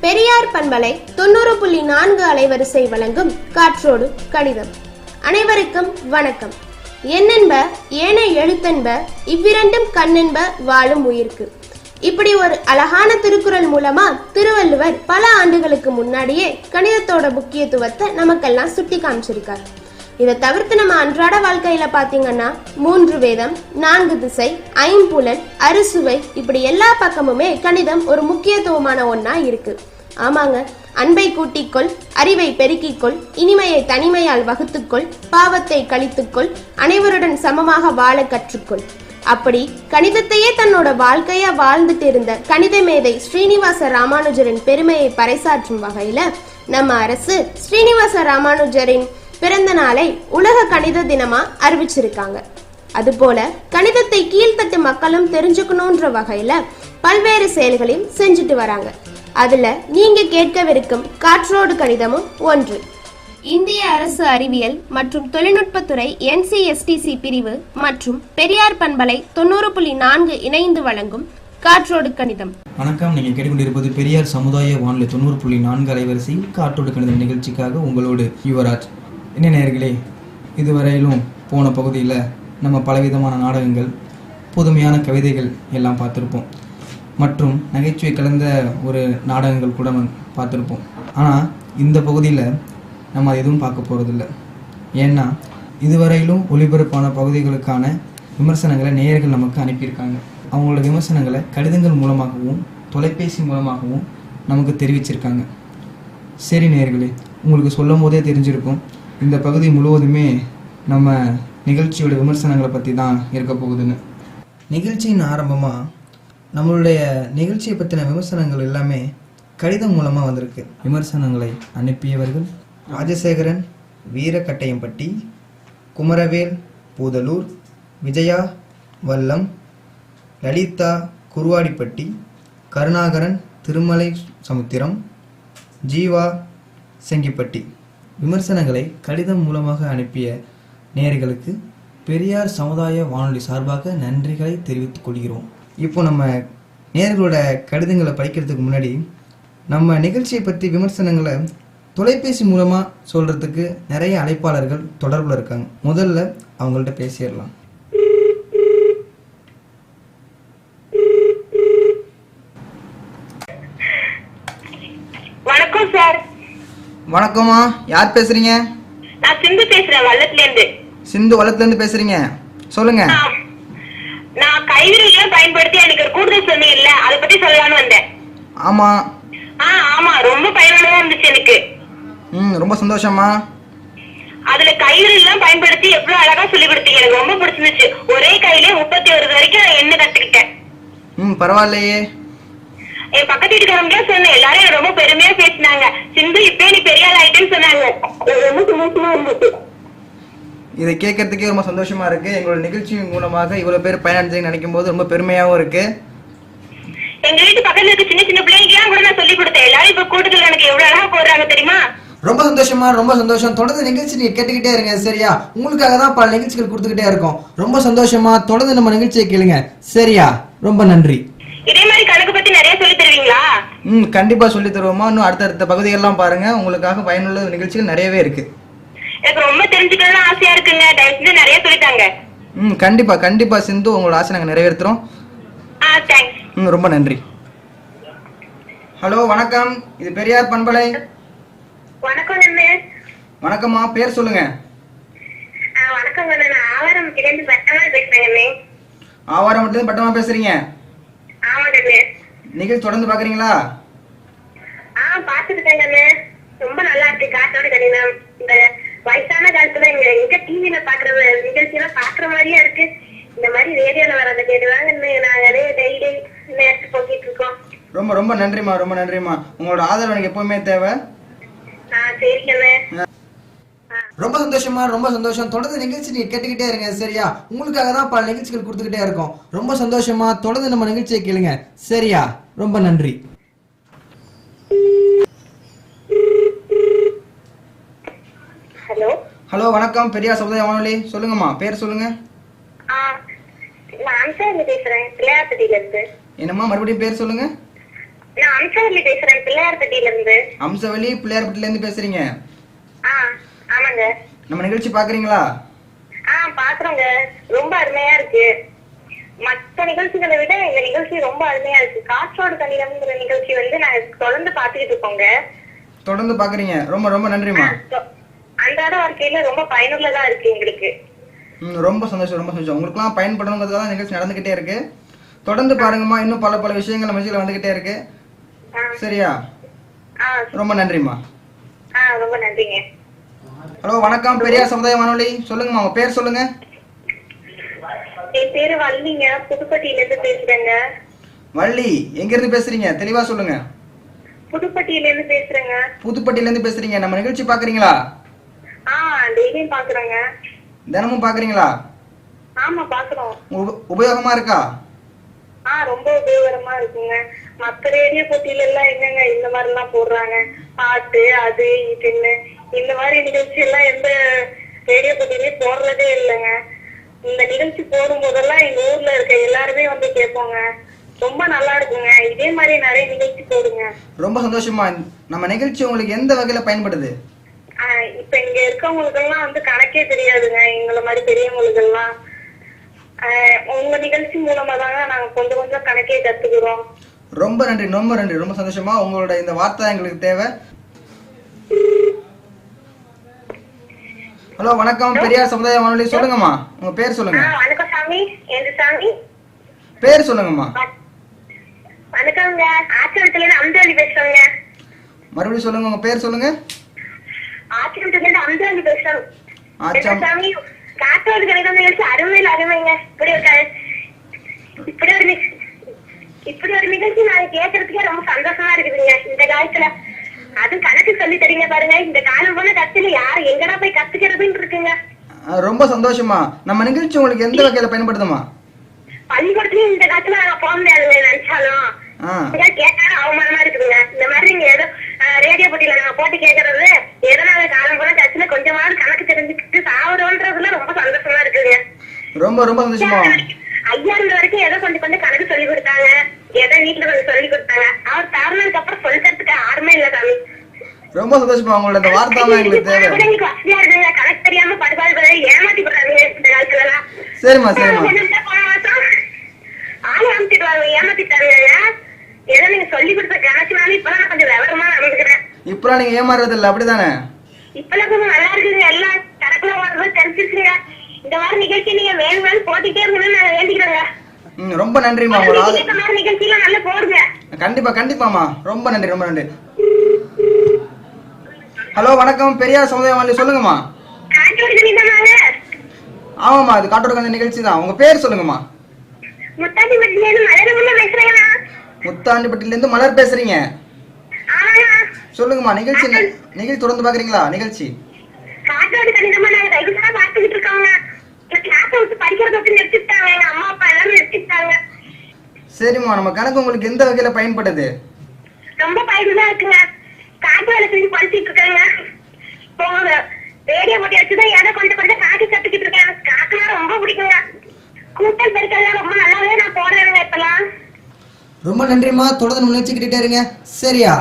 பெரியார் பண்பலை 90.4 அலைவரிசை வழங்கும் காற்றோடு கணிதம். அனைவருக்கும் வணக்கம். எண்ணென்ப ஏனை எழுத்தென்ப இவ்விரண்டும் கண்ணென்ப வாழும் உயிர்க்கு. இப்படி ஒரு அழகான திருக்குறள் மூலமா திருவள்ளுவர் பல ஆண்டுகளுக்கு முன்னாடியே கணிதத்தோட முக்கியத்துவத்தை நமக்கெல்லாம் சுட்டி காமிச்சிருக்கார். இதை தவிர்த்து நம்ம அன்றாட வாழ்க்கையில பாத்தீங்கன்னா 3 வேதம், 4 திசை, ஐம்புலன், அறுசுவை, இப்படி எல்லா பக்கமுமே கணிதம் ஒரு முக்கியத்துவமான ஒன்னா இருக்கு. ஆமாங்க, அன்பை கூட்டிக்கொள், அறிவை பெருக்கிக்கொள், இனிமையை தனிமையால் வகுத்துக்கொள், பாவத்தை கழித்துக்கொள், அனைவருடன் சமமாக வாழ கற்றுக்கொள். அப்படி கணிதத்தையே தன்னோட வாழ்க்கையா வாழ்ந்துட்டு இருந்த கணித மேதை ஸ்ரீனிவாச ராமானுஜரின் பெருமையை பறைசாற்றும் வகையில நம்ம அரசு ஸ்ரீனிவாச ராமானுஜரின் பிறந்த நாளை உலக கணித தினமா அறிவிச்சிருக்காங்க. அதுபோல கணிதத்தை கீழ்த்தட்டு மக்களும் தெரிஞ்சுக்கணும்ன்ற வகையில பல்வேறு செயல்களையும் செஞ்சுட்டு வராங்க. அதுல நீங்க கேட்கவிருக்கும் காற்றோடு கணிதமும் ஒன்று. இந்திய அரசு அறிவியல் மற்றும் தொழில்நுட்பத்துறை NCSTC பிரிவு மற்றும் பெரியார் பண்பலை 90.4 இணைந்து வழங்கும் காற்றோடு கணிதம். வணக்கம். நீங்க கேட்டுக்கொண்டிருப்பது பெரியார் சமுதாய வானொலி 90.4 அலைவரிசை காற்றோடு கணிதம் நிகழ்ச்சிக்காக உங்களோடு யுவராஜ். என்ன நேயர்களே, இதுவரையிலும் போன பகுதியில் நம்ம பலவிதமான நாடகங்கள், புதுமையான கவிதைகள் எல்லாம் பார்த்துருப்போம். மற்றும் நகைச்சுவை கலந்த ஒரு நாடகங்கள் கூட பார்த்துருப்போம். ஆனால் இந்த பகுதியில் நம்ம அது எதுவும் பார்க்க போகிறதில்ல. ஏன்னா இதுவரையிலும் ஒளிபரப்பான பகுதிகளுக்கான விமர்சனங்களை நேயர்கள் நமக்கு அனுப்பியிருக்காங்க. அவங்களோட விமர்சனங்களை கடிதங்கள் மூலமாகவும் தொலைபேசி மூலமாகவும் நமக்கு தெரிவிச்சிருக்காங்க. சரி நேயர்களே, உங்களுக்கு சொல்லும் போதே தெரிஞ்சிருக்கும், இந்த பகுதி முழுவதுமே நம்ம நிகழ்ச்சியோட விமர்சனங்களை பற்றி தான் இருக்க போகுதுன்னு. நிகழ்ச்சியின் ஆரம்பமாக நம்மளுடைய நிகழ்ச்சியை பற்றின விமர்சனங்கள் எல்லாமே கடிதம் மூலமாக வந்திருக்கு. விமர்சனங்களை அனுப்பியவர்கள் ராஜசேகரன் வீரக்கட்டையம்பட்டி, குமரவேல் பூதலூர், விஜயா வல்லம், லலிதா குருவாடிப்பட்டி, கருணாகரன் திருமலை சமுத்திரம், ஜீவா செங்கிப்பட்டி. விமர்சனங்களை கடிதம் மூலமாக அனுப்பிய நேயர்களுக்கு பெரியார் சமுதாய வானொலி சார்பாக நன்றிகளை தெரிவித்துக் கொள்கிறோம். இப்போ நம்ம நேயர்களோட கடிதங்களை படிக்கிறதுக்கு முன்னாடி நம்ம நிகழ்ச்சியை பற்றி விமர்சனங்களை தொலைபேசி மூலமாக சொல்கிறதுக்கு நிறைய அழைப்பாளர்கள் தொடர்பில் இருக்காங்க. முதல்ல அவங்கள்ட்ட பேசிடலாம். வணக்கம் சார். வணக்கம்மா, யார் பேசுறீங்க? நான் சிந்து பேசுறேன், வல்லத்துல இருந்து. சிந்து வல்லத்துல இருந்து பேசுறீங்க, சொல்லுங்க. நான் கைவிரல் பயன்படுத்தி எனக்கு ஒரு கூடுதல் சொன்னீங்கல்ல, அதை பத்தி சொல்லலாம்னு வந்தேன். ஆமா. ஆமா, ரொம்ப பயனுள்ளதா இருந்துச்சு எனக்கு. ரொம்ப சந்தோஷமா. அதுல கைவிரல் பயன்படுத்தி எவ்வளவு அழகா சொல்லி கொடுத்தீங்க, எனக்கு ரொம்ப பிடிச்சிருந்துச்சு. ஒரே கையிலே 31 வரைக்கும் என்ன கத்துக்கிட்டேன். பரவாயில்லையே. என் பக்கத்து வீட்டுக்காரங்க சொன்னேன், எல்லாரும் ரொம்ப பெருமையா பேசினாங்க. சிந்து இப்ப நீ பெரிய ஆள் ஆயிட்டேன்னு சொன்னாங்க. ரொம்ப சந்தோஷமா இருந்துச்சு. இதை கேட்கறதுக்கே ரொம்ப சந்தோஷமா இருக்கு. எங்களோட நிகழ்ச்சி மூலமாக இவ்வளவு பேர் பயனடைஞ்சு நினைக்கும் போது ரொம்ப பெருமையாவும் இருக்கு. எங்க வீட்டு பக்கத்துல இருக்க சின்ன சின்ன பிள்ளைங்க கூட நான் சொல்லி கொடுத்தேன். எல்லாரும் இப்ப கூட்டத்துல எனக்கு எவ்வளவு அழகா போடுறாங்க தெரியுமா? ரொம்ப சந்தோஷமா, ரொம்ப சந்தோஷம். தொடர்ந்து நிகழ்ச்சி நீங்க கேட்டுக்கிட்டே இருங்க, சரியா? உங்களுக்காக தான் பல நிகழ்ச்சிகள் கொடுத்துக்கிட்டே இருக்கோம். ரொம்ப சந்தோஷமா, தொடர்ந்து நம்ம நிகழ்ச்சியை கேளுங்க, சரியா? ரொம்ப நன்றி. இதே மாதிரி கணக்கு பத்தி நிறைய சொல்லி தருவீங்களா? கண்டிப்பா சொல்லி தருவோமா. இன்னும் அடுத்தடுத்த பகுதிகள்லாம் பாருங்க, உங்களுக்காக பயனுள்ள நிகழ்ச்சிகள் நிறையவே இருக்கு. எனக்கு ரொம்ப தெரிஞ்சுக்கணும்னு ஆசையா இருக்குங்க, தயவு செஞ்சு நிறைய சொல்லிட்டாங்க. கண்டிப்பா கண்டிப்பா சிந்து, உங்களோட ஆசை நாங்க நிறைவேற்றுறோம். தேங்க்ஸ். ரொம்ப நன்றி. ஹலோ, வணக்கம். இது பெரியார் பண்பலை. வணக்கம் அண்ணே. வணக்கம்மா, பேர் சொல்லுங்க. வணக்கம் அண்ணே, நான் ஆவாரம்பட்டில இருந்து பட்டமா பேசுறேன் அண்ணே. ஆவாரம்பட்டில இருந்து பட்டமா பேசுறீங்க? ஆமாங்க அண்ணே. நிகழ்ச்சி தொடர்ந்து பாக்குறீங்களா? பாத்துக்கிட்டேங்க அண்ணே, ரொம்ப நல்லா இருக்கு காற்றோட கணிதம். இந்த வயசான காலத்துல எங்க டிவில பாக்குற நிகழ்ச்சி எல்லாம் பாக்குற மாதிரியா இருக்கு. இந்த மாதிரி ரேடியோல வரத கேட்டுதாங்க நாங்க டெய்லி நேரத்து போக்கிட்டு இருக்கோம். ரொம்ப ரொம்ப நன்றிமா, ரொம்ப நன்றிமா. உங்களோட ஆதரவு எனக்கு எப்பவுமே தேவை. ரொம்ப சந்தோஷமா, ரொம்ப சந்தோஷம். தொடர்ந்து நிகழ்ச்சி நீங்க கேட்டுக்கிட்டே இருங்க, சரியா? உங்களுக்காக தான் பல நிகழ்ச்சிகள் கொடுத்துக்கிட்டே இருக்கோம். ரொம்ப சந்தோஷமா, தொடர்ந்து நம்ம நிகழ்ச்சியை கேளுங்க, சரியா? ரொம்ப நன்றி. ஹலோ. ஹலோ, வணக்கம். பெரியார் சமுதாய வானொலி. சொல்லுங்கம்மா, பேர் சொல்லுங்க. நான் அம்சாவல்லி பேசுறேன் பிள்ளையார்பட்டியில இருந்து. என்னம்மா மறுபடியும் பேர் சொல்லுங்க. நான் அம்சாவல்லி பேசுறேன் பிள்ளையார்பட்டியில இருந்து. அம்சவள்ளி பிள்ளையார்பட்டில இருந்து பேசுறீங்க. ஆமாங்க. நம்ம நிகழ்ச்சி பாக்குறீங்களா? பாக்குறோங்க. ரொம்ப அருமையா இருக்கு. மற்ற நிகழ்ச்சிகளை விட இந்த நிகழ்ச்சி ரொம்ப அருமையா இருக்கு. காற்றோடு கணிதம்ங்கிற நிகழ்ச்சி வந்து நான் தொடர்ந்து பாத்துக்கிட்டு இருக்கோங்க. தொடர்ந்து பாக்குறீங்க. ரொம்ப ரொம்ப நன்றிமா. அன்றாட வாழ்க்கையில ரொம்ப பயனுள்ளதா இருக்கு எங்களுக்கு. ரொம்ப சந்தோஷம் ரொம்ப சந்தோஷம். உங்களுக்குலாம் பயன்படணுங்கிறதுக்காக நிகழ்ச்சி நடந்துகிட்டே இருக்கு. தொடர்ந்து பாருங்கம்மா. இன்னும் பல பல விஷயங்கள் நம்ம நிகழ்ச்சியில வந்துகிட்டே இருக்கு. சரியா? ரொம்ப நன்றிமா. ரொம்ப நன்றிங்க. ஹலோ வணக்கம் பெரியார் சமுதாய வானொலி. சொல்லுங்கம்மா உங்க பேர் சொல்லுங்க. என் பேரு வள்ளிங்க. புதுப்பட்டியில இருந்து பேசுறேங்க. வள்ளி எங்க இருந்து பேசுறீங்க? தெளிவா சொல்லுங்க. புதுப்பட்டியில இருந்து பேசுறேங்க. புதுப்பட்டியில இருந்து பேசுறீங்க. நம்ம நிகழ்ச்சி பாக்குறீங்களா? டெய்லியும் பாக்குறேங்க. தினமும் பாக்குறீங்களா? ஆமா பாக்குறோம். உபயோகமா இருக்கா? ரொம்ப உபயோகரமா இருக்குங்க. மத்த ரேடியோ போட்டியில எல்லாம் என்னங்க இந்த மாதிரி எல்லாம் போடுறாங்க, பாட்டு அது இதுன்னு. இந்த மாதிரி நிகழ்ச்சி எல்லாம் எந்த ரேடியோ போட்டியிலயும் போடுறதே இல்லைங்க. இந்த நிகழ்ச்சி போடும் போதெல்லாம் எங்க ஊர்ல இருக்க எல்லாருமே வந்து கேட்போங்க. ரொம்ப நல்லா இருக்குங்க. இதே மாதிரி நிறைய நிகழ்ச்சி போடுங்க. ரொம்ப சந்தோஷமா. நம்ம நிகழ்ச்சி உங்களுக்கு எந்த வகையில பயன்படுது? இப்ப இங்க இருக்கவங்களுக்கு எல்லாம் வந்து கணக்கே தெரியாதுங்க. எங்களை மாதிரி பெரியவங்களுக்கு எல்லாம் உங்க நிகழ்ச்சி மூலமா தாங்க நாங்க கொஞ்சம் கொஞ்சம் கணக்கே கத்துக்கிறோம். ரொம்ப நன்றி ரொம்ப நன்றி. ரொம்ப சந்தோஷமா. உங்களோட இந்த வார்த்தை எங்களுக்கு தேவை. ஹலோ வணக்கம் பெரியார் சமுதாய வானொலி. சொல்லுங்கம்மா உங்க பேர் சொல்லுங்க. வணக்கம் சாமி. எந்த சாமி? பேர் சொல்லுங்கம்மா. வணக்கங்க. ஆச்சரியத்துல இருந்து அம்சாவல்லி பேசுறேங்க. மறுபடியும் சொல்லுங்க உங்க பேர் சொல்லுங்க. ஆச்சரியத்துல இருந்து அம்சாவல்லி பேசுறேன். சாமி காற்றோடு கணிதம் நிகழ்ச்சி அருமையில அருமைங்க. இப்படி ஒரு நிகழ்ச்சி நான் கேட்கறதுக்கே ரொம்ப சந்தோஷமா இருக்குதுங்க இந்த காலத்துல. அது கணக்கு சொல்லி தரீங்க பாருங்க. இந்த காலம் போன கத்துல யாரு எங்கடா போய் கத்துக்கிறதுன்னு இருக்குங்க. ரொம்ப சந்தோஷமா. நம்ம நிகழ்ச்சி உங்களுக்கு எந்த வகையில பயன்படுதுமா? பள்ளிக்கூடத்துலயும் இந்த காலத்துல நாங்க போக முடியாதுங்க. நினைச்சாலும் கேட்டாலும் அவமானமா இருக்குதுங்க. இந்த மாதிரி நீங்க ஏதோ ரேடியோ போட்டியில நாங்க போட்டு கேட்கறது எதனால காலம் போன கத்துல கொஞ்சமாவது கணக்கு தெரிஞ்சுக்கிட்டு சாவறோன்றதுல ரொம்ப சந்தோஷமா இருக்குங்க. ரொம்ப ரொம்ப சந்தோஷமா. ஐயா இருந்த வரைக்கும் ஏதோ கொஞ்சம் கொஞ்சம் கணக்கு சொல்லி கொடுத்தாங்க, ஏதோ வீட்டுல கொஞ்சம் சொல்லி கொடுத்தாங்க. அவர் தரணத்துக்கு அப்புறம் சொல்றதுக்கு யாருமே இல்ல சாமி. ரொம்ப சந்தோஷமா. உங்களோட இந்த வார்த்தை எங்களுக்கு தேவை. வசதியா இருக்குங்க. கணக்கு தெரியாம படுபாடு ஏமாத்தி போடுறாங்க இந்த காலத்துல எல்லாம். சரிம்மா சரிம்மா. போன மாசம் ஆளு அனுப்பிடுவாங்க, ஏமாத்திட்டாங்க. ஏதோ நீங்க சொல்லி கொடுத்த கணக்குனாலும் இப்பதான் நான் கொஞ்சம் விவரமா நடந்துக்கிறேன். இப்பெல்லாம் நீங்க ஏமாறுறது இல்ல அப்படிதானே? இப்பெல்லாம் கொஞ்சம் நல்லா இருக்குங்க. எல்லாம் கணக்குல வர்றது தெரிஞ்சிருச்சுங்க. இந்த மாதிரி நிகழ்ச்சி நீங்க வேணும் வேணும் போட்டுட்டே இருக்கணும்னு நான் வேண்டிக்கிறேங்க. ரொம்ப நன்றிமா. நிகழ்ச்சியெல்லாம் நல்லா போடுங்க. கண்டிப்பா கண்டிப்பாமா. ரொம்ப நன்றி ரொம்ப நன்றி. ஹலோ வணக்கம் பெரியார் சமுதாய வானொலி. சொல்லுங்கம்மா. ஆமாம்மா அது காட்டோடு கணிதம் நிகழ்ச்சி தான். உங்க பேர் சொல்லுங்கம்மா. முத்தாண்டிப்பட்டில இருந்து மலர் பேசுறீங்க. சொல்லுங்கம்மா. நிகழ்ச்சி தொடர்ந்து பாக்குறீங்களா? நிகழ்ச்சி சரிம்மா. நம்ம கணக்கு உங்களுக்கு எந்த வகையில பயன்படுது? ரொம்ப பயனுள்ளதா இருக்குங்க. காட்டு வேலை செஞ்சு படிச்சுட்டு இருக்காங்க. ரேடியோ போட்டி வச்சுதான் ஏதோ கொஞ்சம் கொஞ்சம் காட்டு கத்துக்கிட்டு இருக்கேன். எனக்கு காட்டுனா ரொம்ப பிடிக்குங்க. கூட்டல் பெருக்கெல்லாம் ரொம்ப நல்லாவே நான் போடுறேங்க இப்பெல்லாம். ரொம்ப நன்றிமா. தொடர்ந்து முயற்சிக்கிட்டே இருங்க. சரியா?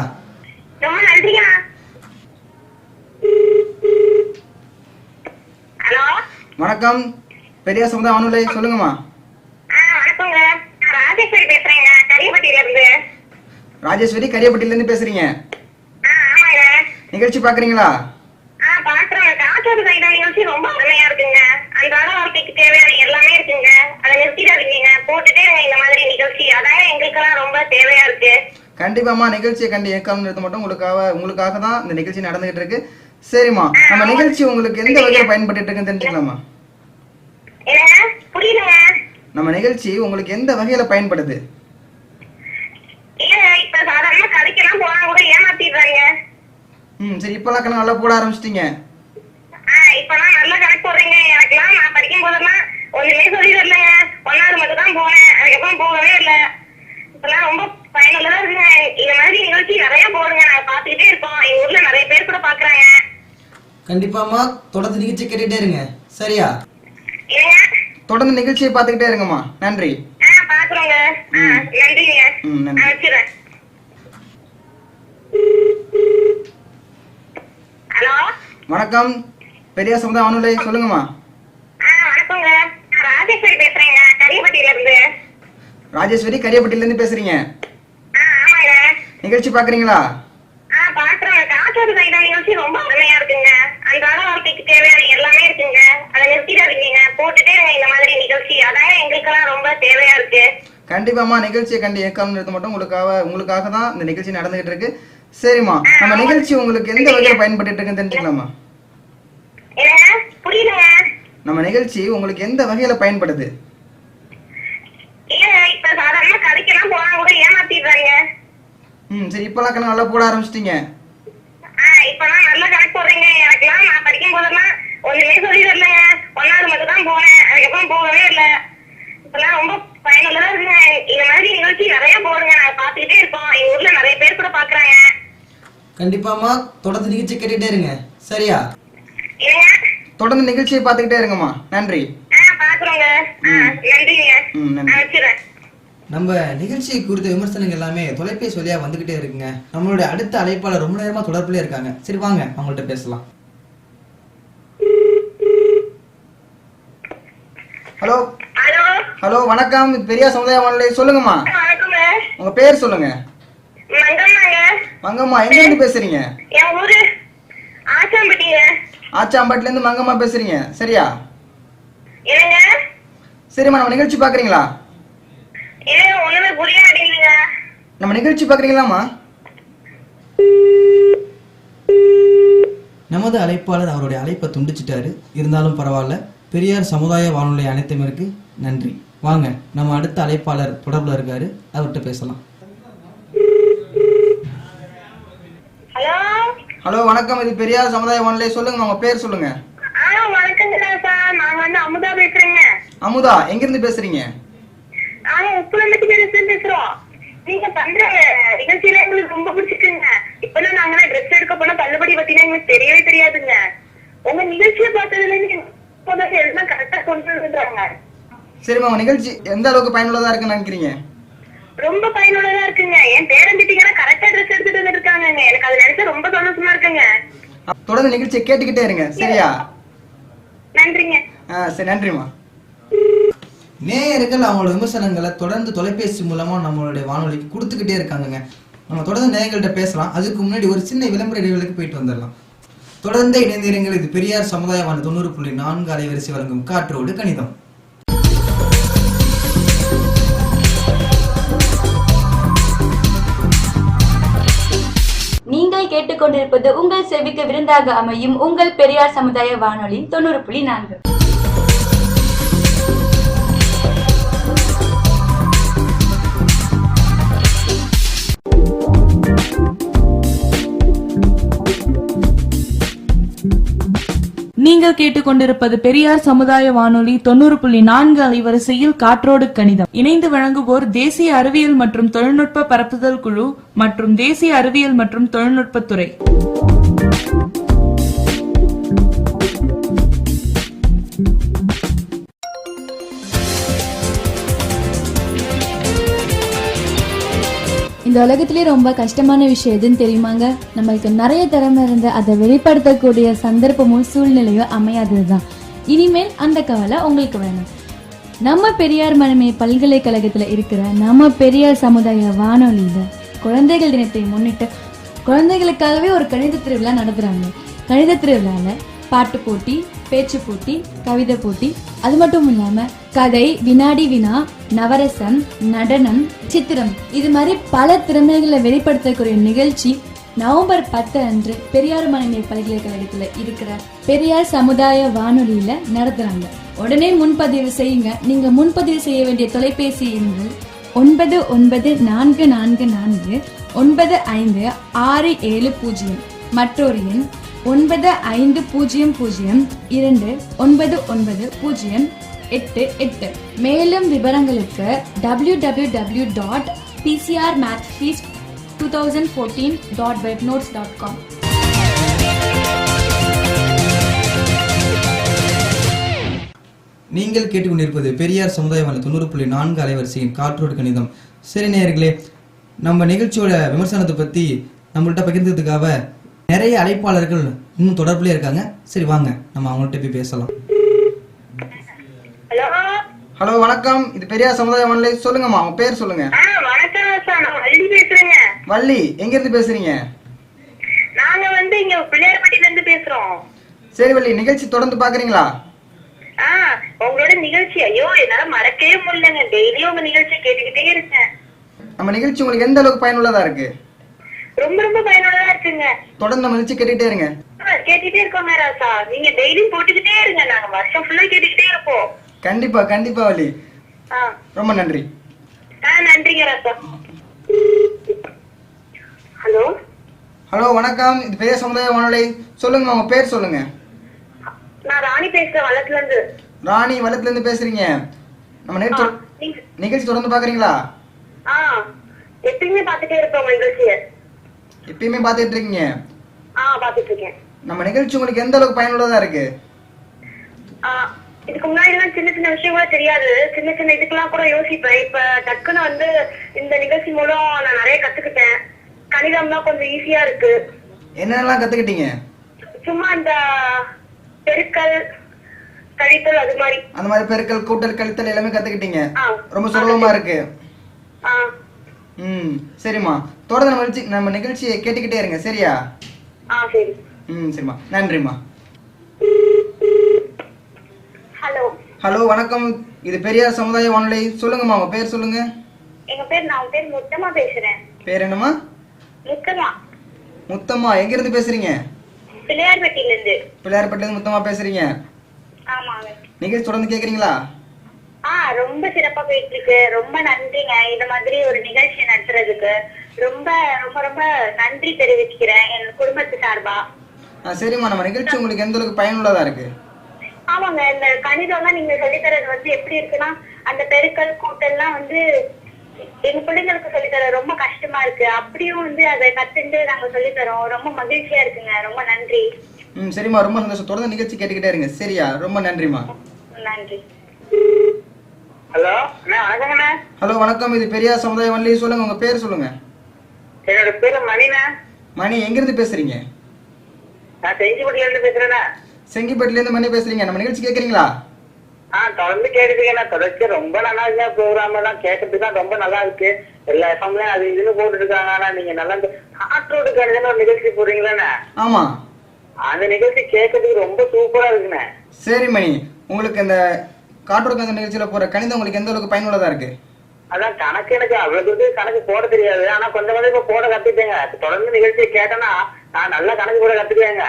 ரொம்ப நன்றிங்க. ஹலோ வணக்கம் பெரியார் சமுதாய வானொலி. சொல்லுங்கம்மா. வணக்கங்க. நான் ராஜேஸ்வரி பேசுறேங்க கரியப்பட்டியில இருந்து. ராஜேஸ்வரி கரியப்பட்டியில இருந்து பேசுறீங்க. ஆமாங்க. நிகழ்ச்சி பாக்குறீங்களா? பாக்குறேன். காற்றோடு கணிதம் நிகழ்ச்சி ரொம்ப அருமையா இருக்குங்க. அன்றாட வாழ்க்கைக்கு தேவையான எல்லாமே இருக்குங்க. அதை நிறுத்திடாதீங்க, போட்டுட்டே இந்த மாதிரி நிகழ்ச்சி. அதான் எங்களுக்கெல்லாம் ரொம்ப தேவையா இருக்கு. கண்டிப்பாமா. நிகழ்ச்சியை ஏற்காமல் நிறுத்த மட்டும் உங்களுக்காக தான் இந்த நிகழ்ச்சி நடந்துகிட்டு இருக்கு. சரிம்மா. நம்ம நிகழ்ச்சி உங்களுக்கு எந்த வகையில பயன்பட்டு இருக்குன்னு தெரிஞ்சுக்கலாமா? புரியுதுங்க. நம்ம நிகழ்ச்சி உங்களுக்கு எந்த வகையில பயன்படுது? இப்ப சாதாரணமா கடைக்கெல்லாம் போனா கூட ஏமாத்திடுறாங்க. சரி. இப்பெல்லாம் கணக்கு நல்லா போட ஆரம்பிச்சிட்டீங்க. இப்பெல்லாம் நல்ல கணக்கு போடுறீங்க. எனக்கெல்லாம் நான் படிக்கும் போதெல்லாம் ஒண்ணுமே சொல்லி தரலைங்க. 1வது மட்டும் தான் போனேன். அதுக்கப்புறம் போகவே இல்லை. இப்பெல்லாம் ரொம்ப பயனுள்ளதா இருக்குங்க. இந்த மாதிரி நிகழ்ச்சி நிறைய போடுங்க. நாங்க பாத்துக்கிட்டே இருக்கோம். எங்க ஊர்ல நிறைய பேர் கூட பாக்குறாங்க. கண்டிப்பாமா. தொடர்ந்து நிகழ்ச்சி கேட்டுட்டே இருங்க. சரியா? தொடர்ந்து நிகழ்ச்சியை பார்த்துக்கிட்டே இருங்கம்மா. நன்றி. பாக்குறோங்க. நன்றிங்க. நன்றி. வச்சுறேன். ஹலோ, வணக்கம். பெரியார் சமுதாய வானொலி, சொல்லுங்கம்மா. வணக்கங்க. ராஜேஸ்வரி பேசுறேங்க, கரியப்பட்டியில இருந்து. ராஜேஸ்வரி, கரியப்பட்டியில இருந்து பேசுறீங்க. ஆமாங்க. நிகழ்ச்சி பாக்குறீங்களா? பாக்குறோங்க. காற்றோடு கணிதம் நிகழ்ச்சி ரொம்ப அருமையா இருக்குங்க. அன்றாட வாழ்க்கைக்கு தேவையான எல்லாமே இருக்குங்க. அதை நிறுத்திடாதீங்க, போட்டுட்டே இருங்க இந்த மாதிரி நிகழ்ச்சி. அதான் எங்களுக்கெல்லாம் ரொம்ப தேவையா இருக்கு. கண்டிப்பாமா, நிகழ்ச்சியை ஏற்காமல் நிறுத்த மட்டும் உங்களுக்காக தான் இந்த நிகழ்ச்சி நடந்துகிட்டு இருக்கு. சரிம்மா, நம்ம நிகழ்ச்சி உங்களுக்கு எந்த வகையில பயன்பட்டு இருக்குன்னு தெரிஞ்சுக்கலாமா? புரியுதுங்க. நம்ம நிகழ்ச்சி உங்களுக்கு எந்த வகையில பயன்படுது? இப்ப சாதாரணமா கடைக்கெல்லாம் போனா கூட ஏமாத்திடுறாங்க. சரி, இப்பெல்லாம் கணக்கு நல்லா போட ஆரம்பிச்சிட்டீங்க. இப்பெல்லாம் நல்லா கணக்கு போடுறீங்க. எனக்கெல்லாம் நான் படிக்கும் போதெல்லாம் ஒண்ணுமே சொல்லி தரலங்க. 1வது மட்டும் தான் போனேன், அதுக்கப்புறம் போகவே இல்லை. இப்பெல்லாம் ரொம்ப பயனுள்ளதா இருக்குங்க. இந்த மாதிரி நிகழ்ச்சி நிறைய போடுங்க, நாங்க பாத்துக்கிட்டே இருக்கோம். எங்க ஊர்ல நிறைய பேர் கூட பாக்குறாங்க. கண்டிப்பாமா, தொடர்ந்து நிகழ்ச்சி கேட்டுட்டே இருங்க. சரியா? ஏங்க, தொடர்ந்து நிகழ்ச்சியை பார்த்துக்கிட்டே இருங்கம்மா. நன்றி. பாக்குறோங்க. நன்றிங்க. வச்சுறேன். நம்ம நிகழ்ச்சி குறித்த விமர்சனங்கள் எல்லாமே தொலைபேசி வழியா வந்துகிட்டே இருக்குங்க. நம்மளுடைய அடுத்த அழைப்பாளர் ரொம்ப நேரமா தொடர்புல இருக்காங்க. சரி, வாங்க அவங்கள்ட்ட பேசலாம். ஹலோ. ஹலோ. ஹலோ, வணக்கம். பெரியார் சமுதாய வானொலி, சொல்லுங்கம்மா. வணக்கங்க. உங்க பேர் சொல்லுங்க. மங்கம்மாங்க. மங்கம்மா, எங்க இருந்து பேசுறீங்க? என் ஊரு ஆச்சாம்பட்டிங்க. ஆச்சாம்பட்டில இருந்து மங்கம்மா பேசுறீங்க. சரியா? என்னங்க? சரிம்மா, நம்ம நிகழ்ச்சி பாக்குறீங்களா? ஒண்ணுமே புரியாதீங்க. நம்ம நிகழ்ச்சி பாக்குறீங்களாமா? நமது அழைப்பாளர் அவருடைய அழைப்பை துண்டிச்சிட்டாரு. இருந்தாலும் பரவாயில்ல. பெரியார் சமுதாய வானொலி அனைத்துமிருக்கு நன்றி. வாங்க, நம்ம அடுத்த அழைப்பாளர் தொடர்புல இருக்காரு, அவர்கிட்ட பேசலாம். ஹலோ. ஹலோ, வணக்கம். இது பெரியார் சமுதாய வானொலி, சொல்லுங்க. உங்க பேர் சொல்லுங்க. வணக்கங்க சார், நாங்க அமுதா பேசுறேங்க. அமுதா, எங்க இருந்து பேசுறீங்க? பேசுறோம். நீங்க பண்ற நிகழ்ச்சியில எங்களுக்கு ரொம்ப பிடிச்சிருக்குங்க. இப்பெல்லாம் நாங்க ட்ரெஸ் எடுக்க போனா தள்ளுபடி பத்தினா எங்களுக்கு தெரியவே தெரியாதுங்க. உங்க நிகழ்ச்சியை பார்த்ததுல இருந்து எல்லாம் கரெக்டா கொண்டு வந்துடுறாங்க. சரிம்மா, உங்க நிகழ்ச்சி எந்த அளவுக்கு பயனுள்ளதா இருக்குன்னு நினைக்கிறீங்க? ரொம்ப பயனுள்ளதா இருக்குங்க. என் பேரம்பிட்டிங்கன்னா கரெக்டா ட்ரெஸ் எடுத்துட்டு வந்துருக்காங்க. எனக்கு அது நினைச்சா ரொம்ப சந்தோஷமா இருக்குங்க. தொடர்ந்து நிகழ்ச்சியை கேட்டுக்கிட்டே இருங்க. சரியா? நன்றிங்க. சரி, நன்றிம்மா. நேயர்கள் அவங்களோட விமர்சனங்களை தொடர்ந்து தொலைபேசி மூலமா நம்மளுடைய வானொலிக்கு கொடுத்துக்கிட்டே இருக்காங்க. நம்ம தொடர்ந்து நேயர்கள்ட்ட பேசலாம். அதுக்கு முன்னாடி ஒரு சின்ன விளம்பர இடைவெளிக்கு போயிட்டு வந்துடலாம். தொடர்ந்து இணைந்திருங்கள். இது பெரியார் சமுதாய வானொலி 90.4 அலைவரிசை வழங்கும் காற்றோடு கணிதம். நீங்கள் கேட்டுக்கொண்டிருப்பது உங்கள் செவிக்கு விருந்தாக அமையும் உங்கள் பெரியார் சமுதாய வானொலி 90.4. நீங்கள் கேட்டுக்கொண்டிருப்பது பெரியார் சமுதாய வானொலி 90.4 அலைவரிசையில் காற்றோடு கணிதம். இணைந்து வழங்குவோர் தேசிய அறிவியல் மற்றும் தொழில்நுட்ப பரப்புதல் குழு மற்றும் தேசிய அறிவியல் மற்றும் தொழில்நுட்பத்துறை. இந்த உலகத்திலே ரொம்ப கஷ்டமான விஷயம் எதுன்னு தெரியுமாங்க? நம்மளுக்கு நிறைய திறமை இருந்து அதை வெளிப்படுத்தக்கூடிய சந்தர்ப்பமும் சூழ்நிலையும் அமையாததுதான். இனிமேல் அந்த கவலை உங்களுக்கு வேணும். நம்ம பெரியார் மணிமேல் பல்கலைக்கழகத்துல இருக்கிற நம்ம பெரியார் சமுதாய வானொலியில குழந்தைகள் தினத்தை முன்னிட்டு குழந்தைகளுக்காகவே ஒரு கணித திருவிழா நடத்துறாங்க. கணித திருவிழால பாட்டு போட்டி, பேச்சு போட்டி, கவிதை போட்டி, அது மட்டும் இல்லாம கதை, வினாடி வினா, நவரசம், நடனம், சித்திரம், இது மாதிரி பல திறமைகளை வெளிப்படுத்தக்கூடிய நிகழ்ச்சி நவம்பர் 10 அன்று பெரியார் மணிமேல் பல்கலைக்கழகத்துல இருக்கிற பெரியார் சமுதாய வானொலியில நடத்துறாங்க. உடனே முன்பதிவு செய்யுங்க. நீங்க முன்பதிவு செய்ய வேண்டிய தொலைபேசி எண்கள் 9994495670, மற்றொரு எண் 9500299088. மேலும் விவரங்களுக்கு www.pcrmathfeast2014.webnotes.com. நீங்கள் கேட்டுக்கொண்டிருப்பது பெரியார் சமுதாய வானொலி 90.4 அலைவரிசையின் காற்றோடு கணிதம். சரி நேயர்களே, நம்ம நிகழ்ச்சியோட விமர்சனத்தை பத்தி நம்மள்ட்ட பகிர்ந்ததுக்காக நிறைய அழைப்பாளர்கள் இன்னும் தொடர்புலயே இருக்காங்க. சரி வாங்க நம்ம அவங்கள்ட்ட போய் பேசலாம். ஹலோ ஹலோ, வணக்கம். இது பெரியார் சமுதாய வானொலி. சொல்லுங்கம்மா, உங்க பேர் சொல்லுங்க. வணக்கம் சார், நான் வள்ளி பேசுறேங்க. வள்ளி, எங்க இருந்து பேசுறீங்க? நாங்க இங்க பிள்ளையார்பட்டியில இருந்து பேசுறோம். சரி வள்ளி, நிகழ்ச்சி தொடர்ந்து பாக்குறீங்களா? உங்களோட நிகழ்ச்சி ஐயோ என்னால மறக்கவே முடியலங்க. டெய்லியும் உங்க நிகழ்ச்சியை கேட்டுக்கிட்டே இருக்கேன். நம்ம நிகழ்ச்சி உங்களுக்கு எந்த அளவுக்கு பயனுள்ளதா இருக்கு? ரொம்ப ரொம்ப பயனுள்ளதா இருக்குங்க. தொடர்ந்து நம்ம நிகழ்ச்சி கேட்டுக்கிட்டே இருங்க. கேட்டுட்டே இருக்கோங்க ராசா. நீங்க டெய்லியும் போட்டுக்கிட்டே இருங்க. நாங்க வருஷம் ஃபுல்லா கேட்டுக்கிட்டே இருப்போம். கண்டிப்பா கண்டிப்பா வள்ளி. ரொம்ப நன்றி. நன்றிங்க ராசா. ஹலோ ஹலோ, வணக்கம். இது பெரியார் சமுதாய வானொலி. சொல்லுங்க, உங்க பேர் சொல்லுங்க. நான் ராணி பேசுறேன், வளத்துல இருந்து. ராணி, வளத்துல இருந்து பேசுறீங்க. நம்ம நிகழ்ச்சி தொடர்ந்து பாக்குறீங்களா? எப்பயுமே பாத்துட்டே இருப்போம் நிகழ்ச்சிய. எப்பயுமே பாத்துட்டு இருக்கீங்க? பாத்துட்டு இருக்கேன். நம்ம நிகழ்ச்சி உங்களுக்கு எந்த அளவுக்கு பயனுள்ளதா இருக்கு? இதுக்கு முன்னாடி எல்லாம் சின்ன சின்ன விஷயம் கூட தெரியாது. சின்ன சின்ன இதுக்கெல்லாம் கூட யோசிப்பேன். இப்ப டக்குன்னு இந்த நிகழ்ச்சி மூலம் நான் நிறைய கத்துக்கிட்டேன். கணிதம்னா கொஞ்சம் ஈஸியா இருக்கு. என்னென்னலாம் கத்துக்கிட்டீங்க? சும்மா இந்த பெருக்கல் கழித்தல் அது மாதிரி. அந்த மாதிரி பெருக்கல் கூட்டல் கழித்தல் எல்லாமே கத்துக்கிட்டீங்க. ரொம்ப சுலபமா இருக்கு. சரிம்மா, தொடர்ந்து நம்ம நிகழ்ச்சியை கேட்டுக்கிட்டே இருங்க. சரியா? சரி. சரிம்மா, நன்றிம்மா. ஹலோ ஹலோ, வணக்கம். இது பெரியார் சமுதாய வானொலி. சொல்லுங்கம்மா, உங்க பேர் சொல்லுங்க. நான் பேர் முத்தம்மா பேசுறேன். பேர் என்னம்மா? முத்தம்மா. முத்தம்மா, எங்க இருந்து பேசுறீங்க? பிள்ளையார்பட்டியில இருந்து. பிள்ளையார்பட்டியில இருந்து முத்தம்மா பேசுறீங்க. ஆமாங்க. நிகழ்ச்சி தொடர்ந்து கேக்குறீங்களா? ரொம்ப சிறப்பா போயிட்டு இருக்கு. ரொம்ப நன்றிங்க. இந்த மாதிரி ஒரு நிகழ்ச்சி நடத்துறதுக்கு ரொம்ப ரொம்ப ரொம்ப நன்றி தெரிவிச்சுக்கிறேன் என் குடும்பத்து சார்பா. சரிம்மா, நம்ம நிகழ்ச்சி உங்களுக்கு எந்த அளவுக்கு பயனுள்ளதா இருக்கு? ஆமாங்க, இந்த கணிதம்லாம் நீங்க சொல்லித்தரது எப்படி இருக்குன்னா, அந்த பெருக்கல் கூட்டல்லாம் எங்க பிள்ளைங்களுக்கு சொல்லித்தர ரொம்ப கஷ்டமா இருக்கு. அப்படியும் அதை கத்துட்டு நாங்க சொல்லித்தரோம். ரொம்ப மகிழ்ச்சியா இருக்குங்க. ரொம்ப நன்றி. சரிம்மா, ரொம்ப சந்தோஷம். தொடர்ந்து நிகழ்ச்சி கேட்டுக்கிட்டே இருங்க. சரியா? ரொம்ப நன்றிம்மா. நன்றி. ஹலோ வணக்கங்கண்ணா. ஹலோ, வணக்கம். இது பெரியார் சமுதாய வானொலி. சொல்லுங்க, உங்க பேர் சொல்லுங்க. என்னோட பேரு மணிண்ணா. மணி, எங்க இருந்து பேசுறீங்க? நான் செங்கிப்பட்டில இருந்து பேசுறேண்ணா. செங்கிப்பட்டில இருந்து மணி பேசுறீங்க. நம்ம நிகழ்ச்சி கேக்குறீங்களா? தொடர்ந்து கேட்டுருக்கேன். தொடர்ச்சி ரொம்ப நல்லா இருக்கு. ப்ரோக்ராம் எல்லாம் கேட்கறதுக்கு ரொம்ப நல்லா இருக்கு. எல்லா எஃப்எம்லயும் அது இதுன்னு போட்டுட்டு இருக்காங்க. ஆனா நீங்க நல்லா காற்றோடு கணிதம்னு ஒரு நிகழ்ச்சி போடுறீங்களா? ஆமா, அந்த நிகழ்ச்சி கேட்கறதுக்கு ரொம்ப சூப்பரா இருக்குண்ணே. சரி மணி, உங்களுக்கு இந்த காற்றோடு கணிதம் நிகழ்ச்சியில போற கணிதம் உங்களுக்கு எந்த அளவுக்கு பயனுள்ளதா இருக்கு? அதான் கணக்கு எனக்கு அவ்வளவு கணக்கு போட தெரியாது. ஆனா கொஞ்சம் கொஞ்சம் இப்ப போட கத்துட்டேங்க. தொடர்ந்து நிகழ்ச்சியை கேட்டேன்னா நான் நல்லா கணக்கு போட கத்துக்குவேங்க.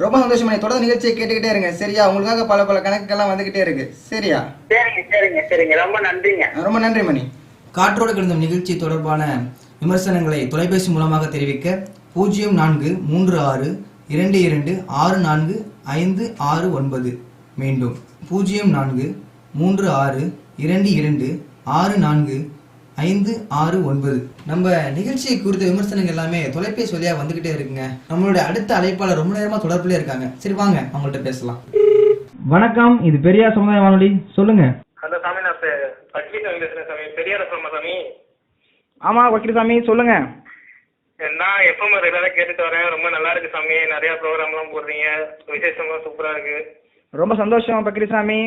ரொம்ப சந்தோஷம் மணி. தொடர்ந்து நிகழ்ச்சியை கேட்டுக்கிட்டே இருங்க. சரியா? உங்களுக்காக பல பல கணக்குகள்லாம் வந்துகிட்டே இருக்கு. சரியா? சரிங்க சரிங்க சரிங்க. ரொம்ப நன்றிங்க. ரொம்ப நன்றி மணி. காற்றோடு கணிதம் நிகழ்ச்சி தொடர்பான விமர்சனங்களை தொலைபேசி மூலமாக தெரிவிக்க 0432264569. மீண்டும் 0432264569. நம்ம நிகழ்ச்சியை குறித்த விமர்சனங்கள் எல்லாமே தொலைபேசி வழியா வந்துகிட்டே இருக்குங்க. நம்மளுடைய அடுத்த அழைப்பாளர் ரொம்ப நேரமா தொடர்புல இருக்காங்க. சரி வாங்க அவங்கள்ட்ட பேசலாம். வணக்கம், இது பெரியார் சமுதாய வானொலி. சொல்லுங்க. ஹலோ சாமி, நான் வக்கீல் சாமி பேசுறேன் சாமி. பெரியார் சாமி. ஆமா வக்கீல் சாமி, சொல்லுங்க. நான் எப்பவுமே ரெகுலரா கேட்டுட்டு வரேன். ரொம்ப நல்லா இருக்கு சாமி. நிறைய ப்ரோக்ராம் எல்லாம் போடுறீங்க. விசேஷம்லாம் சூப்பரா இருக்கு. ரொம்ப சந்தோஷம் பக்ரி சாமி.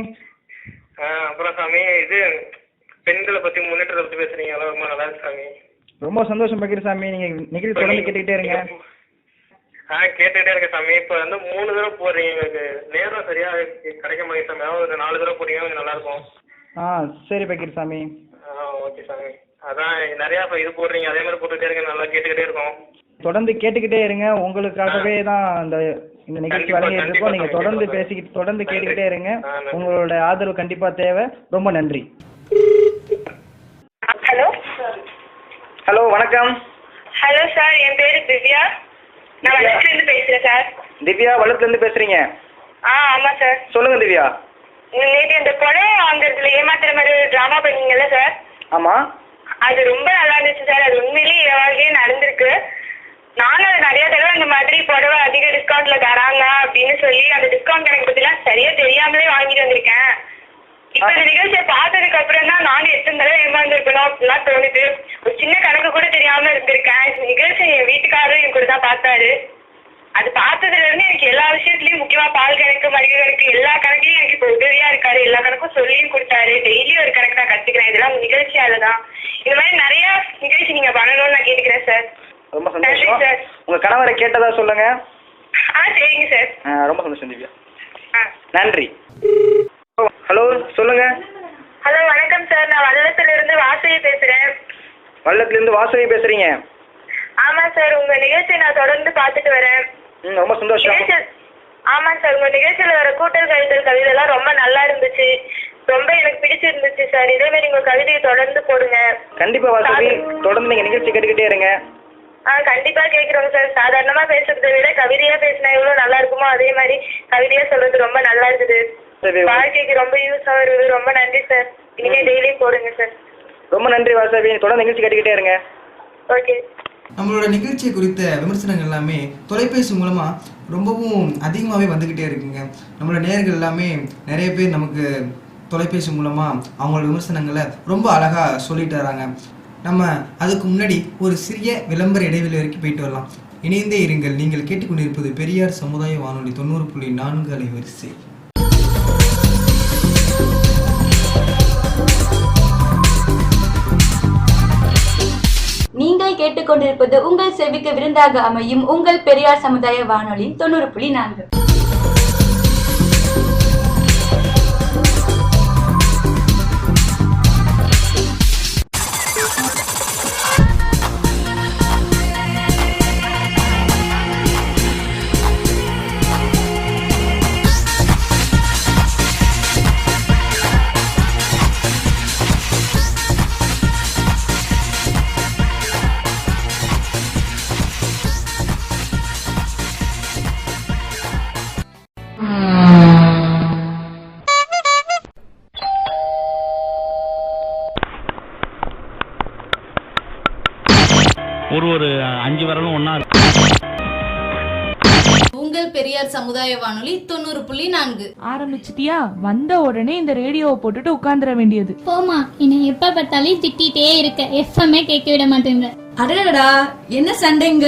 அப்புறம் சாமி, இது பெண்களை பத்தி முன்னேற்றத்தை பத்தி பேசுறீங்க. ரொம்ப நல்லா இருக்கு சாமி. ரொம்ப சந்தோஷம் பக்ரி சாமி. நீங்க நிகழ்ச்சி தொடர்ந்து கேட்டுக்கிட்டே இருங்க. கேட்டுக்கிட்டே இருக்கேன் சாமி. இப்ப 3 தடவை போடுறீங்க. எனக்கு நேரம் சரியா கிடைக்க மாட்டேங்குது சாமி. ஒரு 4 தடவை போடுறீங்க, கொஞ்சம் நல்லா இருக்கும். சரி பக்ரி சாமி. ஓகே சாமி. அதான் நிறைய இது போடுறீங்க. அதே மாதிரி போட்டுக்கிட்டே இருங்க. நல்லா கேட்டுக்கிட்டே இருக்கோம். தொடர்ந்து கேட்டுக்கிட்டே இருங்க. உங்களுக்காகவே தான் இந்த நிகழ்ச்சி வழங்கிட்டு இருக்கோம். நீங்க தொடர்ந்து கேட்டுக்கிட்டே இருங்க. உங்களோட ஆதரவு கண்டிப்பா தேவை. ரொம்ப நன்றி. ஹலோ ஹலோ, வணக்கம். ஹலோ சார், என் பேரு திவ்யா. நான் வளத்துல இருந்து பேசுறேன் சார். திவ்யா, வளத்துல இருந்து பேசுறீங்க? ஆமா சார். சொல்லுங்க திவ்யா. நேற்று இந்த கொலை வாங்குறதுல ஏமாத்துற மாதிரி டிராமா பண்ணீங்கல்ல சார்? ஆமா, அது ரொம்ப நல்லா இருந்துச்சு சார். அது உண்மையிலேயே என் வாழ்க்கையே நடந்திருக்கு. நானும் அது நிறைய தடவை இந்த மாதிரி புடவை அதிக டிஸ்கவுண்ட்ல தராங்க அப்படின்னு சொல்லி அந்த டிஸ்கவுண்ட் கணக்கு பத்திலாம் சரியா தெரியாமலே வாங்கிட்டு வந்திருக்கேன். இப்ப இந்த நிகழ்ச்சியை பார்த்ததுக்கு அப்புறம் தான் நானும் எத்தனை தடவை ஏமாந்துருக்கணும் அப்படிலாம் தோணுது. ஒரு சின்ன கணக்கு கூட தெரியாம இருந்திருக்கேன். இந்த நிகழ்ச்சி என் வீட்டுக்காரரும் என் கூட தான் பார்த்தாரு. அது பார்த்ததுல இருந்து எனக்கு எல்லா விஷயத்துலயும், முக்கியமா பால் கணக்கு, மளிகை கணக்கு, எல்லா கணக்குலயும் எனக்கு இப்ப உதவியா இருக்காரு. எல்லா கணக்கும் சொல்லியும் கொடுத்தாரு. டெய்லியும் ஒரு கணக்கு நான் கத்துக்கிறேன். இதெல்லாம் நிகழ்ச்சியால தான். இந்த மாதிரி நிறைய நிகழ்ச்சி நீங்க பண்ணணும்னு நான் கேட்டுக்கிறேன் சார். ரொம்ப சந்தோஷம் சார். உங்க கணவரை கேட்டதா சொல்லுங்க. சரிங்க சார். ரொம்ப சந்தோஷம் திவ்யா. நன்றி. ஹலோ சொல்லுங்க. ஹலோ வணக்கம் சார். நான் வல்லத்துல இருந்து வாசவி பேசுறேன். வல்லத்துல இருந்து வாசவி பேசுறீங்க? ஆமா சார். உங்க நிகழ்ச்சியை நான் தொடர்ந்து பார்த்துட்டு வரேன். ரொம்ப சந்தோஷம். ஆமா சார். உங்க நிகழ்ச்சியில வர கூட்டல் கழித்தல் கவிதை எல்லாம் ரொம்ப நல்லா இருந்துச்சு. ரொம்ப எனக்கு பிடிச்சிருந்துச்சு சார். இதே மாதிரி உங்க கவிதையை தொடர்ந்து போடுங்க. கண்டிப்பா வாசவி, தொடர்ந்து நீங்க நிகழ்ச்சி கேட்டுக்கிட்டே இருங்க. கண்டிப்பா கேக்குறோங்க சார். சாதாரணமா பேசுறதை விட கவிதையா பேசினா எவ்வளவு நல்லா இருக்குமோ அதே மாதிரி கவிதையா சொல்றது ரொம்ப நல்லா இருக்குது. வாழ்க்கைக்கு ரொம்ப யூஸ் ஆகுது. ரொம்ப நன்றி சார். இனிமே டெய்லியும் போடுங்க சார். ரொம்ப நன்றி வாசவி, தொடர்ந்து நிகழ்ச்சி கேட்டுக்கிட்டே இருங்க. ஓகே. நம்மளோட நிகழ்ச்சியை குறித்த விமர்சனங்கள் எல்லாமே தொலைபேசி மூலமா ரொம்பவும் அதிகமாகவே வந்துக்கிட்டே இருக்குங்க. நம்மளோட நேயர்கள் எல்லாமே நிறைய பேர் நமக்கு தொலைபேசி மூலமா அவங்களோட விமர்சனங்களை ரொம்ப அழகா சொல்லிட்டு வராங்க. நம்ம அதுக்கு முன்னாடி ஒரு சிறிய விளம்பர இடைவெளி வரைக்கும் போயிட்டு வரலாம். இணைந்தே இருங்கள். நீங்கள் கேட்டுக்கொண்டிருப்பது பெரியார் சமுதாய வானொலி 90.4 அலைவரிசை. நீங்கள் கேட்டுக்கொண்டிருப்பது உங்கள் செவிக்கு விருந்தாக அமையும் உங்கள் பெரியார் சமுதாய வானொலி 90.4. ஒரு 5 வரலும் ஒன்னா இருக்கு. உங்கள் பெரியார் சமுதாய வானொலி 90.4. ஆரம்பிச்சிட்டியா? வந்த உடனே இந்த ரேடியோவை போட்டுட்டு உட்கார்ந்துட வேண்டியது. போமா, இன்னை எப்ப பார்த்தாலும் திட்டிகிட்டே இருக்க. எஃப்எம்ஏ கேட்க விட மாட்டேங்கிற. அடடா, என்ன சண்டைங்க?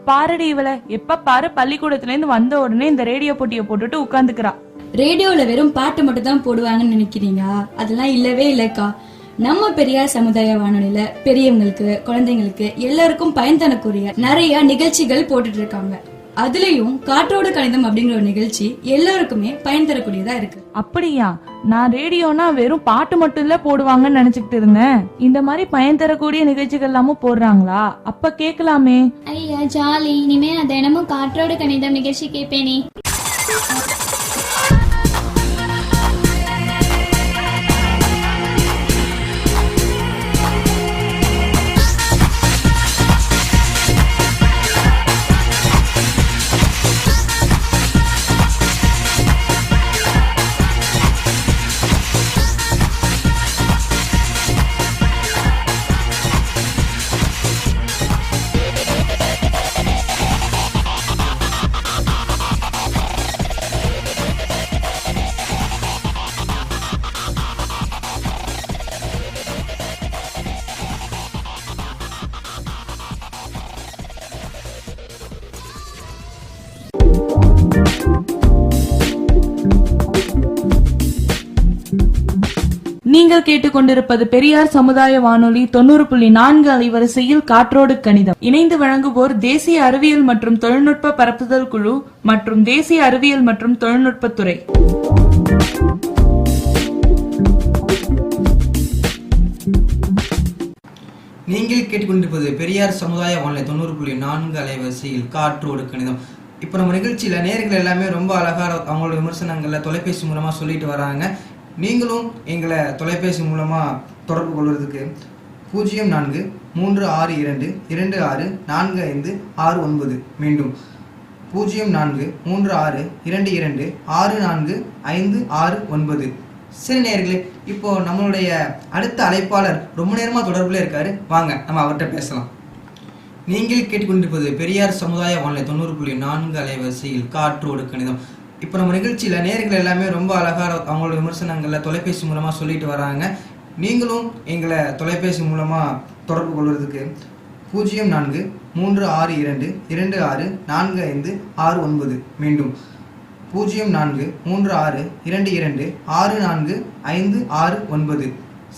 பாரடி இவள, எப்ப பாரு பள்ளிக்கூடத்துல இருந்து வந்த உடனே இந்த ரேடியோ போட்டியை போட்டுட்டு உட்கார்ந்துக்கிறா. ரேடியோல வெறும் பாட்டு மட்டும் தான் போடுவாங்கன்னு நினைக்கிறீங்க? அதெல்லாம் இல்லவே இல்லக்கா. நம்ம பெரியார் சமுதாய வானொலியில பெரியவங்களுக்கு, குழந்தைங்களுக்கு எல்லாருக்கும் பயன் தரக்கூடிய நிறைய நிகழ்ச்சிகள் போட்டுட்டு இருக்காங்க. அதுலயும் காற்றோடு கணிதம் அப்படிங்கிற ஒரு நிகழ்ச்சி எல்லாருக்குமே பயன் தரக்கூடியதா இருக்கு. அப்படியா? நான் ரேடியோனா வெறும் பாட்டு மட்டும் இல்ல போடுவாங்கன்னு நினைச்சுக்கிட்டு இருந்தேன். இந்த மாதிரி பயன் தரக்கூடிய நிகழ்ச்சிகள் எல்லாமும் போடுறாங்களா? அப்ப கேட்கலாமே. ஐயா ஜாலி. இனிமே நான் தினமும் காற்றோடு கணிதம் நிகழ்ச்சி கேட்பேனே. நீங்கள் கேட்டுக்கொண்டிருப்பது பெரியார் சமுதாய வானொலி 90.4 அலைவரிசையில் காற்றோடு கணிதம். இணைந்து வழங்குவோர் தேசிய அறிவியல் மற்றும் தொழில்நுட்ப பரப்புதல் குழு மற்றும் தேசிய அறிவியல் மற்றும் தொழில்நுட்பத்துறை. நீங்கள் கேட்டுக்கொண்டிருப்பது பெரியார் சமுதாய வானொலி 90.4 அலைவரிசையில் காற்றோடு கணிதம். இப்போ நம்ம நிகழ்ச்சியில் நேயர்கள் எல்லாமே ரொம்ப அழகாக அவங்களோட விமர்சனங்களை தொலைபேசி மூலமாக சொல்லிட்டு வராங்க. நீங்களும் எங்களை தொலைபேசி மூலமாக தொடர்பு கொள்வதற்கு 0432262569 மீண்டும் 0432262569. சரி நேயர்களே, இப்போ நம்மளுடைய அடுத்த அழைப்பாளர் ரொம்ப நேரமாக தொடர்புல இருக்காரு. வாங்க நம்ம அவர்கிட்ட பேசலாம். நீங்கள் கேட்டுக்கொண்டிருப்பது பெரியார் சமுதாய வானொலி 90.4 அலைவரிசையில் காற்றோடு கணிதம். இப்போ நம்ம நிகழ்ச்சியில் நேயர்கள் எல்லாமே ரொம்ப அழகாக அவங்களோட விமர்சனங்களில் தொலைபேசி மூலமாக சொல்லிட்டு வராங்க. நீங்களும் எங்களை தொலைபேசி மூலமாக தொடர்பு கொள்வதற்கு 0432262569 மீண்டும் 0432262569.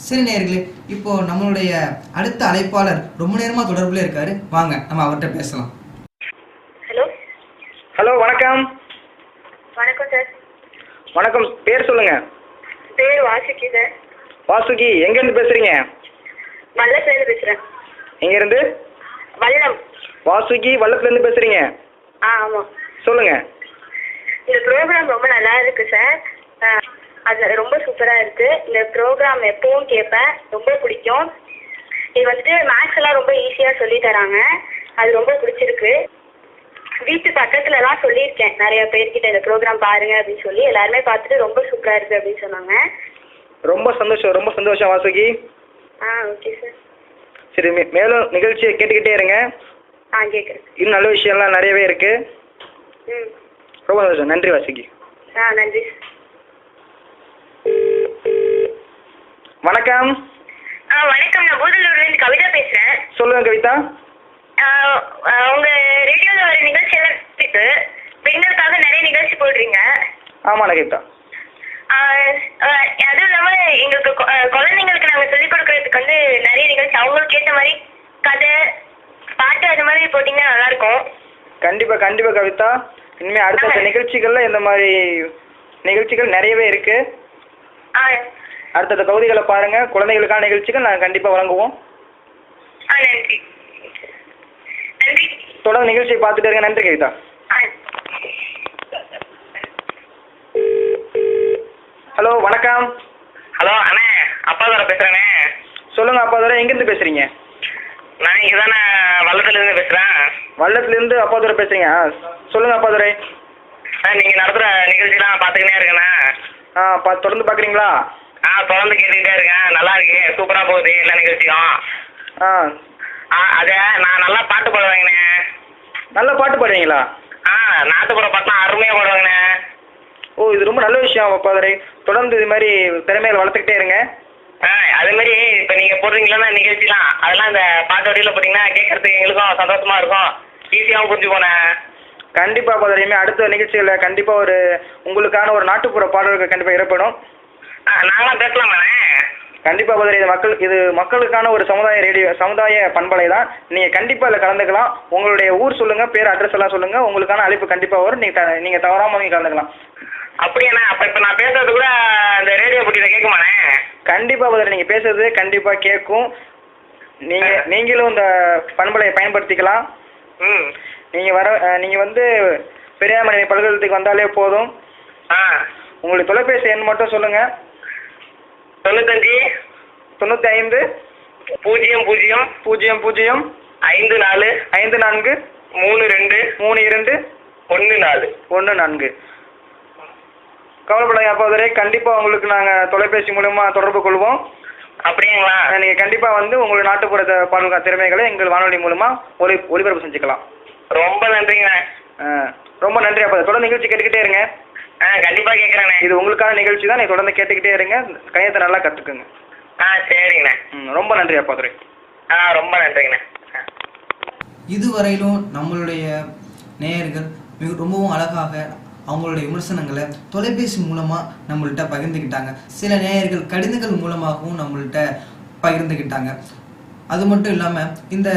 சரி நேயர்களே, இப்போ நம்மளுடைய அடுத்த அழைப்பாளர் ரொம்ப நேரமா தொடர்புல இருக்காரு. வாங்க நம்ம அவர்கிட்ட பேசலாம். ஹலோ. ஹலோ, வணக்கம். வணக்கம் சார். வணக்கம், பேர் சொல்லுங்க. பேர் வாசுகி சார். வாசுகி, எங்கேருந்து பேசுறீங்க? வல்லத்துலேருந்து பேசுகிறேன். எங்கேருந்து? வல்லம். வாசுகி வல்லத்துலேருந்து பேசுறீங்க? ஆமாம். சொல்லுங்க. இந்த ப்ரோக்ராம் ரொம்ப நல்லா இருக்கு சார். அது ரொம்ப சூப்பராக இருக்கு. இந்த ப்ரோக்ராம் எப்பவும் கேட்பேன், ரொம்ப பிடிக்கும். இது வந்துட்டு மேக்ஸ் எல்லாம் ரொம்ப ஈஸியாக சொல்லி தராங்க, அது ரொம்ப பிடிச்சிருக்கு. வீட்டு பக்கத்துலலாம் சொல்லியிருக்கேன் நிறைய பேர்கிட்ட இந்த ப்ரோக்ராம் பாருங்க அப்படின்னு சொல்லி, எல்லாருமே பார்த்துட்டு ரொம்ப சூப்பராக இருக்கு அப்படின்னு சொன்னாங்க. ரொம்ப சந்தோஷம், ரொம்ப சந்தோஷம் வாசுகி. Okay sir. சரி, மேலும் நிகழ்ச்சியை கேட்டுக்கிட்டே இருங்க. கேட்குறேன். இன்னும் நல்ல விஷயம்லாம் நிறையவே இருக்கு. ரொம்ப சந்தோஷம். நன்றி வாசுகி. நன்றி. வணக்கம். வணக்கம், நான் பூதலூர்லேருந்து கவிதா பேசுகிறேன். சொல்லுங்க கவிதா. உங்க ரேடியோவில் வர நிகழ்ச்சி எல்லாம் இருக்கு, பெண்களுக்காக நிறைய நிகழ்ச்சி போடுறீங்க. ஆமாண்ணா கவிதா. அதுவும் இல்லாமல் எங்களுக்கு குழந்தைங்களுக்கு நாங்கள் சொல்லிக் கொடுக்கறதுக்கு வந்து நிறைய நிகழ்ச்சி, அவங்களுக்கு ஏற்ற மாதிரி கதை, பாட்டு அது மாதிரி போட்டிங்கன்னா நல்லாயிருக்கும். கண்டிப்பா கண்டிப்பா கவிதா. இனிமேல் அடுத்த நிகழ்ச்சிகள்ல இந்த மாதிரி நிகழ்ச்சிகள் நிறையவே இருக்கு. அடுத்த பகுதிகளை பாருங்க. குழந்தைகளுக்கான நிகழ்ச்சிகள் நாங்கள் கண்டிப்பா வழங்குவோம். நன்றி. நன்றி. தொடர்ந்து நிகழ்ச்சியை பார்த்துட்டு இருங்க. நன்றி கவிதா. ஹலோ, வணக்கம். ஹலோ அண்ணே, அப்பா தர பேசுறேண்ணே. சொல்லுங்க அப்பாதுரை, எங்கேருந்து பேசுறீங்க? நான் இங்கே தானே வல்லத்துலேருந்து பேசுகிறேன். வல்லத்துலேருந்து அப்பாதுரை பேசுறீங்க? சொல்லுங்க அப்பாதுரை. நீங்கள் நடத்துகிற நிகழ்ச்சிலாம் பார்த்துக்கினே இருக்கேண்ணே. தொடர்ந்து பார்க்குறீங்களா? தொடர்ந்து கேட்டுக்கிட்டே இருக்கேன். நல்லா இருக்கு, சூப்பராக போகுது எல்லா நிகழ்ச்சியும். அதை நான் நல்லா பாட்டு பாடுவேங்கண்ணே. நல்லா பாட்டு பாடுவீங்களா? நாட்டுப்புற பாட்டுலாம் அருமையாக பாடுவாங்கண்ணே. ஓ, இது ரொம்ப நல்ல விஷயம் அப்பாதுரை. தொடர்ந்து இது மாதிரி திறமையை வளர்த்துக்கிட்டே இருங்க. அதே மாதிரி இப்போ நீங்கள் போடுறீங்களா நிகழ்ச்சிலாம், அதெல்லாம் இந்த பாட்டு வடிவில் போட்டிங்கன்னா கேட்கறதுக்கு எங்களுக்கும் சந்தோஷமா இருக்கும், ஈஸியாகவும் புரிஞ்சுக்கோண்ணே. கண்டிப்பாக அப்பாதுரையுமே அடுத்த நிகழ்ச்சிகளில் கண்டிப்பாக உங்களுக்கான ஒரு நாட்டுப்புற பாடல்கள் கண்டிப்பாக ஏற்படும். நாங்களாம் பேசலாமாண்ணே? கண்டிப்பாக அப்பாதுரை. இது மக்களுக்கான ஒரு சமுதாய பண்பலை தான். நீங்கள் கண்டிப்பாக அதில் கலந்துக்கலாம். உங்களுடைய ஊர் சொல்லுங்கள், பேர், அட்ரஸ் எல்லாம் சொல்லுங்கள். உங்களுக்கான அழைப்பு கண்டிப்பாக வரும். நீங்கள் தவறாமல் நீங்கள் கலந்துக்கலாம். அப்படியாண்ணா? அப்போ இப்போ நான் பேசுறது கூட இந்த ரேடியோ போட்டியில் கேட்குமாண்ணே? கண்டிப்பாக அப்பாதுரை, நீங்கள் பேசுறது கண்டிப்பாக கேட்கும். நீங்களும் இந்த பண்பலையை பயன்படுத்திக்கலாம். நீங்கள் வந்து பெரியாமணி பல்கலைக்கழகத்துக்கு வந்தாலே போதும். உங்களுடைய தொலைபேசி எண் மட்டும் சொல்லுங்கள். 95 95 00 00 54 54 32 32 14. கவலைப்படாதீங்க அப்பாதுரை, கண்டிப்பாக உங்களுக்கு நாங்கள் தொலைபேசி மூலமா தொடர்பு கொள்வோம். அப்படிங்களா? நீங்கள் கண்டிப்பாக வந்து உங்களுடைய நாட்டுப்புற பாடல்கள் திறமைகளை எங்கள் வானொலி மூலமா ஒளிபரப்பு செஞ்சுக்கலாம். ரொம்ப நன்றிங்கண்ணே. ரொம்ப நன்றி அப்பா. தொடர்ந்து நிகழ்ச்சி கேட்டுக்கிட்டே இருங்க. கண்டிப்பாக கேட்குறேண்ணே. இது உங்களுக்கான நிகழ்ச்சி தான். நீங்கள் தொடர்ந்து கேட்டுக்கிட்டே இருங்க. கணிதத்தை நல்லா கற்றுக்குங்க. சரிங்கண்ணே. ரொம்ப நன்றி அப்பாதுரை. ரொம்ப நன்றிங்கண்ணே. இதுவரையிலும் நம்மளுடைய நேயர்கள் ரொம்பவும் அழகாக அவங்களுடைய விமர்சனங்களை தொலைபேசி மூலமாக நம்மள்கிட்ட பகிர்ந்துக்கிட்டாங்க. சில நேயர்கள் கடிதங்கள் மூலமாகவும் நம்மள்கிட்ட பகிர்ந்துக்கிட்டாங்க. அது மட்டும் இல்லாமல் இந்த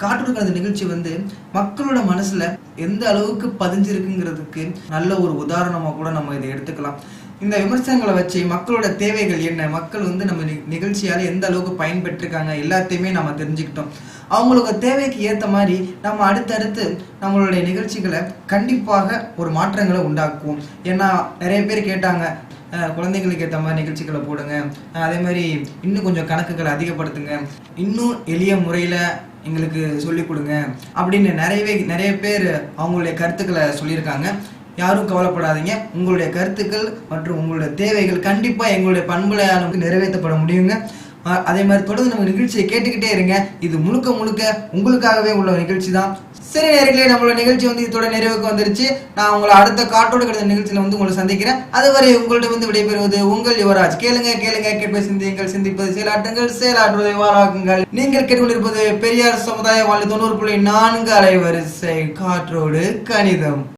காற்றோடு கணித நிகழ்ச்சி வந்து மக்களோட மனசில் எந்த அளவுக்கு பதிஞ்சிருக்குங்கிறதுக்கு நல்ல ஒரு உதாரணமாக கூட நம்ம இதை எடுத்துக்கலாம். இந்த விமர்சனங்களை வச்சு மக்களோட தேவைகள் என்ன, மக்கள் வந்து நம்ம நிகழ்ச்சியால் எந்த அளவுக்கு பயன்பெற்றிருக்காங்க எல்லாத்தையுமே நம்ம தெரிஞ்சுக்கிட்டோம். அவங்களுக்கு தேவைக்கு ஏற்ற மாதிரி நம்ம அடுத்தடுத்து நம்மளுடைய நிகழ்ச்சிகளை கண்டிப்பாக ஒரு மாற்றங்களை உண்டாக்குவோம். ஏன்னா நிறைய பேர் கேட்டாங்க, குழந்தைங்களுக்கு ஏற்ற மாதிரி நிகழ்ச்சிகளை போடுங்க, அதே மாதிரி இன்னும் கொஞ்சம் கணக்குகளை அதிகப்படுத்துங்க, இன்னும் எளிய முறையில் எங்களுக்கு சொல்லிக் கொடுங்க அப்படின்னு நிறைய பேர் அவங்களுடைய கருத்துக்களை சொல்லியிருக்காங்க. யாரும் கவலைப்படாதீங்க. உங்களுடைய கருத்துக்கள் மற்றும் உங்களுடைய தேவைகள் கண்டிப்பாக எங்களுடைய பண்பலையாளருக்கு நிறைவேற்றப்பட முடியுங்க. அதே மாதிரி தொடர்ந்து நம்ம நிகழ்ச்சியை கேட்டுக்கிட்டே இருங்க. இது முழுக்க முழுக்க உங்களுக்காகவே உள்ள நிகழ்ச்சி தான். சரி நேயர்களே, நம்மளோட நிகழ்ச்சி வந்து இதோட நிறைவுக்கு வந்துருச்சு. நான் உங்களை அடுத்த காற்றோடு கணிதம் நிகழ்ச்சியில வந்து உங்களை சந்திக்கிறேன். அதுவரை உங்கள்ட்ட வந்து விடைபெறுவது உங்கள் யுவராஜ். கேளுங்க கேட்பை சிந்தியுங்கள், சிந்திப்பது செயலாற்றுங்கள், செயலாற்றுவதை வாராக்குங்கள். நீங்கள் கேட்டுக்கொண்டிருப்பது பெரியார் சமுதாய வானொலி 90.4 அலைவரிசை காற்றோடு கணிதம்.